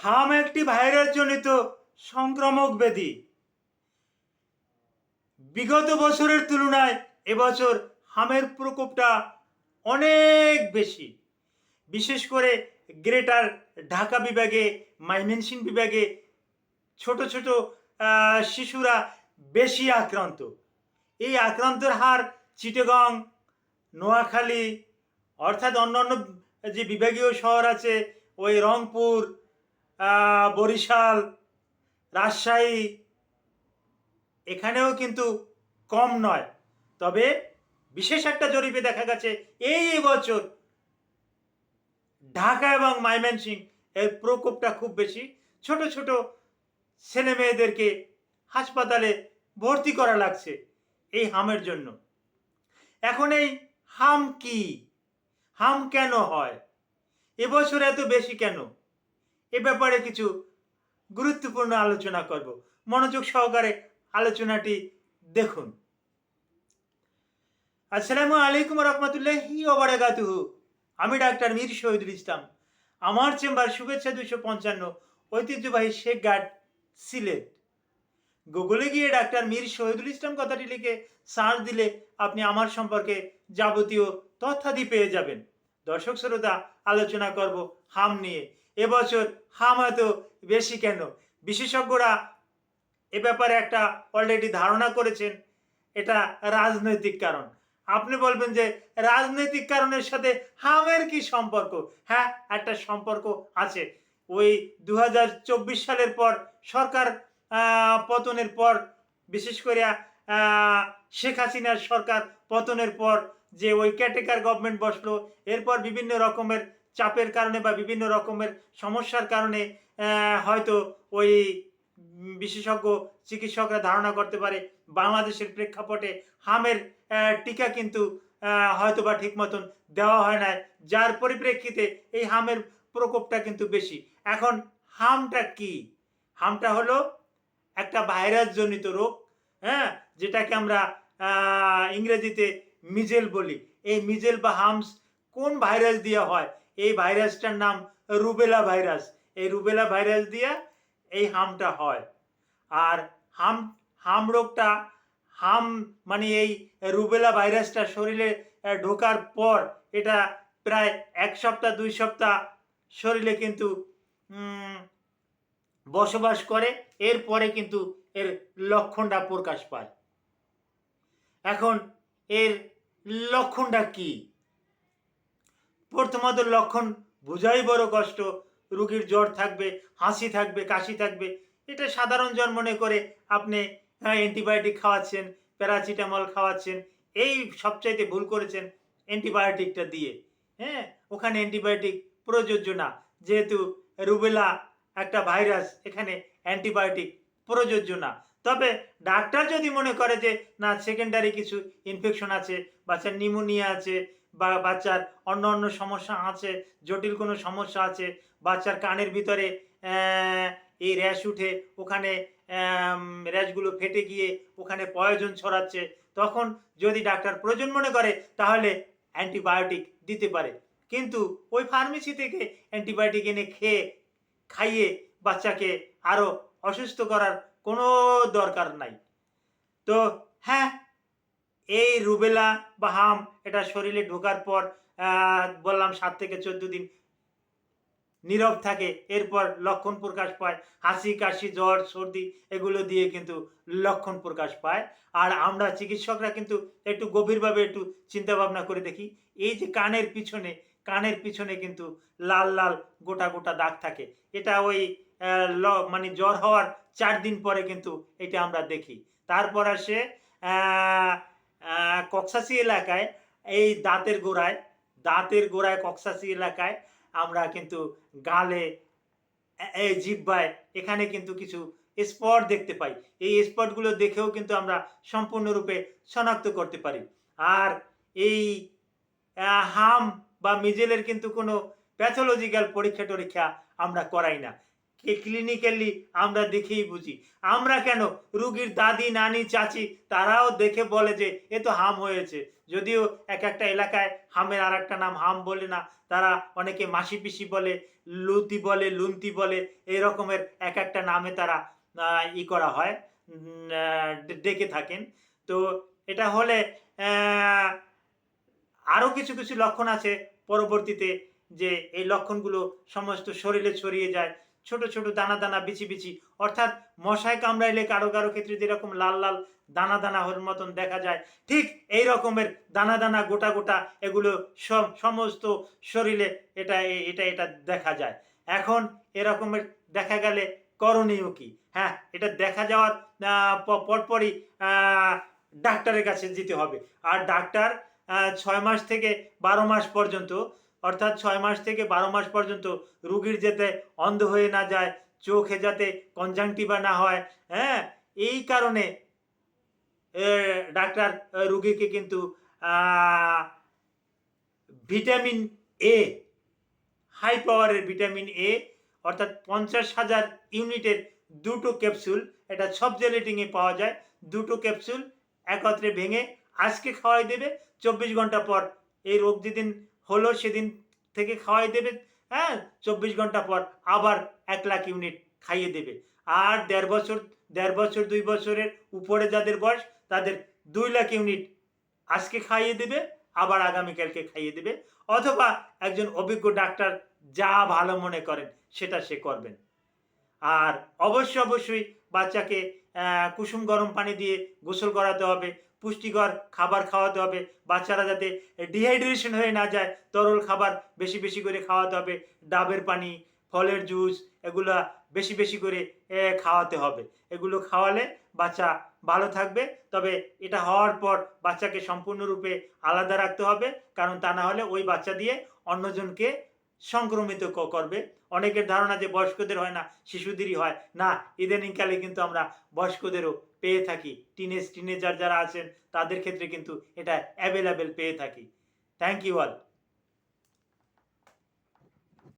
হাম একটি ভাইরাস জনিত সংক্রামক ব্যাধি। বিগত বছরের তুলনায় এবছর হামের প্রকোপটা অনেক বেশি। বিশেষ করে গ্রেটার ঢাকা বিভাগে, ময়মনসিংহ বিভাগে ছোট ছোট শিশুরা বেশি আক্রান্ত। এই আক্রান্তের হার চিটাগং, নোয়াখালী অর্থাৎ অন্যান্য যে বিভাগীয় শহর আছে, ওই রংপুর, বরিশাল, রাজশাহী, এখানেও কিন্তু কম নয়। তবে বিশেষ একটা জরিপে দেখা গেছে এই বছর ঢাকা এবং ময়মনসিংহ এর প্রকোপটা খুব বেশি। ছোট ছোট ছেলে মেয়েদেরকে হাসপাতালে ভর্তি করা লাগছে এই হামের জন্য। এখন এই হাম কি, হাম কেন হয়, এবছর এত বেশি কেন, এ ব্যাপারে কিছু গুরুত্বপূর্ণ আলোচনা করব। মনোযোগ সহকারে আলোচনাটি দেখুন। আসসালামু আলাইকুম রহমতুল্লাহি ওয়া বারাকাতুহু। আমি ডাক্তার মীর শহীদুল ইসলাম। আমার চেম্বার শুভেচ্ছা 255, ঐতিহ্যবাহী শেখ গার্ড, সিলেট। গুগলে গিয়ে ডাক্তার মীর শহীদুল ইসলাম কথাটি লিখে সার্চ দিলে আপনি আমার সম্পর্কে যাবতীয় তথ্যাদি পেয়ে যাবেন। দর্শক শ্রোতা, আলোচনা করব হাম নিয়ে। এবছর হাম এত বেশি কেন? বিশেষজ্ঞরা এ ব্যাপারে একটা অলরেডি ধারণা করেছেন, এটা রাজনৈতিক কারণ। আপনি বলবেন যে রাজনৈতিক কারণের সাথে হামের কি সম্পর্ক? হ্যাঁ, একটা সম্পর্ক আছে। ওই 2024 সালের পর সরকার পতনের পর, বিশেষ করে শেখ হাসিনার সরকার পতনের পর যে ওই ক্যাটেকার গভর্নমেন্ট বসলো, এরপর বিভিন্ন রকমের চাপের কারণে বা বিভিন্ন রকমের সমস্যার কারণে হয়তো ওই বিশেষজ্ঞ চিকিৎসকরা ধারণা করতে পারে বাংলাদেশের প্রেক্ষাপটে হামের টিকা কিন্তু হয়তো বা ঠিক মতন দেওয়া হয় না, যার পরিপ্রেক্ষিতে এই হামের প্রকোপটা কিন্তু বেশি। এখন হামটা কি? হামটা হলো একটা ভাইরাস জনিত রোগ, হ্যাঁ, যেটাকে আমরা ইংরেজিতে মিজেল বলি। এই মিজেল বা হামস কোন ভাইরাস দিয়ে হয়? এই ভাইরাসটার নাম রুবেলা ভাইরাস। এই রুবেলা ভাইরাস দিয়ে এই হামটা হয়। আর হাম হাম রোগটা, হাম মানে এই রুবেলা ভাইরাসটা শরীরে ঢোকার পর এটা প্রায় 1 সপ্তাহ 2 সপ্তাহ শরীরে কিন্তু বসবাস করে। এরপরে কিন্তু এর লক্ষণটা প্রকাশ পায়। এখন এর লক্ষণটা কি? প্রথমত লক্ষণ বোঝাই বড় কষ্ট। রোগীর জ্বর থাকবে, হাসি থাকবে, কাশি থাকবে। এটা সাধারণ জ্বর মনে করে আপনি অ্যান্টিবায়োটিক খাওয়াচ্ছেন, প্যারাসিটামল খাওয়াচ্ছেন। এই সবচাইতে ভুল করেছেন অ্যান্টিবায়োটিকটা দিয়ে। হ্যাঁ, ওখানে অ্যান্টিবায়োটিক প্রযোজ্য না, যেহেতু রুবেলা একটা ভাইরাস, এখানে অ্যান্টিবায়োটিক প্রযোজ্য না। তবে ডাক্তার যদি মনে করে যে না, সেকেন্ডারি কিছু ইনফেকশন আছে, বাচ্চার নিউমোনিয়া আছে, বা বাচ্চার অন্য অন্য সমস্যা আছে, জটিল কোনো সমস্যা আছে, বাচ্চার কানের ভিতরে এই র্যাশ উঠে ওখানে র্যাশগুলো ফেটে গিয়ে ওখানে পয়জন ছড়াচ্ছে, তখন যদি ডাক্তার প্রয়োজন মনে করে তাহলে অ্যান্টিবায়োটিক দিতে পারে। কিন্তু ওই ফার্মেসি থেকে অ্যান্টিবায়োটিক এনে খাইয়ে বাচ্চাকে আরও অসুস্থ করার কোনো দরকার নাই। তো হ্যাঁ, এই রুবেলা বা হাম এটা শরীরে ঢোকার পর বললাম 7 থেকে 14 দিন নীরব থাকে, এরপর লক্ষণ প্রকাশ পায়। হাসি, কাশি, জ্বর, সর্দি এগুলো দিয়ে কিন্তু লক্ষণ প্রকাশ পায়। আর আমরা চিকিৎসকরা কিন্তু একটু গভীরভাবে একটু চিন্তা ভাবনা করে দেখি, এই যে কানের পিছনে কিন্তু লাল লাল গোটা গোটা দাগ থাকে। এটা ওই মানে জ্বর হওয়ার 4 দিন পরে কিন্তু এটা আমরা দেখি। তারপর আসে কক্সাসি এলাকায়, এই দাঁতের গোড়ায় কক্সাসি এলাকায় আমরা কিন্তু গালে, এই জিহ্বায়, এখানে কিন্তু কিছু স্পট দেখতে পাই। এই স্পটগুলো দেখেও কিন্তু আমরা সম্পূর্ণরূপে শনাক্ত করতে পারি। আর এই হাম বা মিজেলের কিন্তু কোনো প্যাথোলজিক্যাল পরীক্ষা টরীক্ষা আমরা করাই না। ক্লিনিক্যালি আমরা দেখেই বুঝি। আমরা কেন, রুগীর দাদি, নানি, চাচি তারাও দেখে বলে যে এ তো হাম হয়েছে। যদিও একটা এলাকায় হামের আরেকটা নাম হাম বলে না, তারা অনেকে মাসি পিসি বলে, লুতি বলে, লুন্তি বলে, এই রকমের একটা নামে তারা করা হয়, ডেকে থাকেন। তো এটা হলে আরও কিছু কিছু লক্ষণ আছে পরবর্তীতে, যে এই লক্ষণগুলো সমস্ত শরীরে ছড়িয়ে যায়, ছোট ছোট দানা দানা বিচি বিচি, অর্থাৎ মশায় কামড়াইলে কারো কারো ক্ষেত্রে যেরকম লাল লাল দানা দানা হওয়ার মতন দেখা যায়, ঠিক এই রকমের দানা দানা গোটা গোটা এগুলো সমস্ত শরীরে এটা এটা এটা দেখা যায়। এখন এরকমের দেখা গেলে করণীয় কি? হ্যাঁ, এটা দেখা যাওয়ার পরপরই ডাক্তারের কাছে যেতে হবে। আর ডাক্তার 6 মাস থেকে 12 মাস পর্যন্ত, অর্থাৎ 6 মাস থেকে 12 মাস পর্যন্ত রুগীর যাতে অন্ধ হয়ে না যায়, চোখে যাতে কনজাংটিভা না হয়, হ্যাঁ? এই কারণে ডাক্তার রুগীকে কিন্তু ভিটামিন এ, হাই পাওয়ারের ভিটামিন এ, অর্থাৎ 50,000 ইউনিটের 2টো ক্যাপসুল, এটা সব জেলেটিনে পাওয়া যায়, 2টো ক্যাপসুল একত্রে ভেঙে আজকে খাওয়াই দেবে, 24 ঘন্টা পর, এই রোগ যেদিন হলো সেদিন থেকে খাওয়াই দেবে, হ্যাঁ, 24 ঘন্টা পর আবার 1 লাখ ইউনিট খাইয়ে দেবে। আর 1.5 বছর 2 বছরের উপরে যাদের বয়স, তাদের 2 লাখ ইউনিট আজকে খাইয়ে দেবে, আবার আগামীকালকে খাইয়ে দেবে, অথবা একজন অভিজ্ঞ ডাক্তার যা ভালো মনে করেন সেটা সে করবেন। আর অবশ্যই বাচ্চাকে কুসুম গরম পানি দিয়ে গোসল করাতে হবে, পুষ্টিকর খাবার খাওয়াতে হবে, বাচ্চারা যাতে ডিহাইড্রেশন হয়ে না যায়, তরল খাবার বেশি বেশি করে খাওয়াতে হবে, ডাবের পানি, ফলের জুস, এগুলা বেশি বেশি করে খাওয়াতে হবে। এগুলো খাওয়ালে বাচ্চা ভালো থাকবে। তবে এটা হওয়ার পর বাচ্চাকে সম্পূর্ণরূপে আলাদা রাখতে হবে, কারণ তা না হলে ওই বাচ্চা দিয়ে অন্যজনকে সংক্রমিত করবে। অনেকের ধারণা যে বয়স্কদের হয় না, শিশুদেরই হয় না, ইদানিংকালে কিন্তু আমরা বয়স্কদেরও পেয়ে থাকি, টিনেজার যারা আছেন তাদের ক্ষেত্রে কিন্তু এটা অ্যাভেলেবেল পেয়ে থাকি। Thank you all.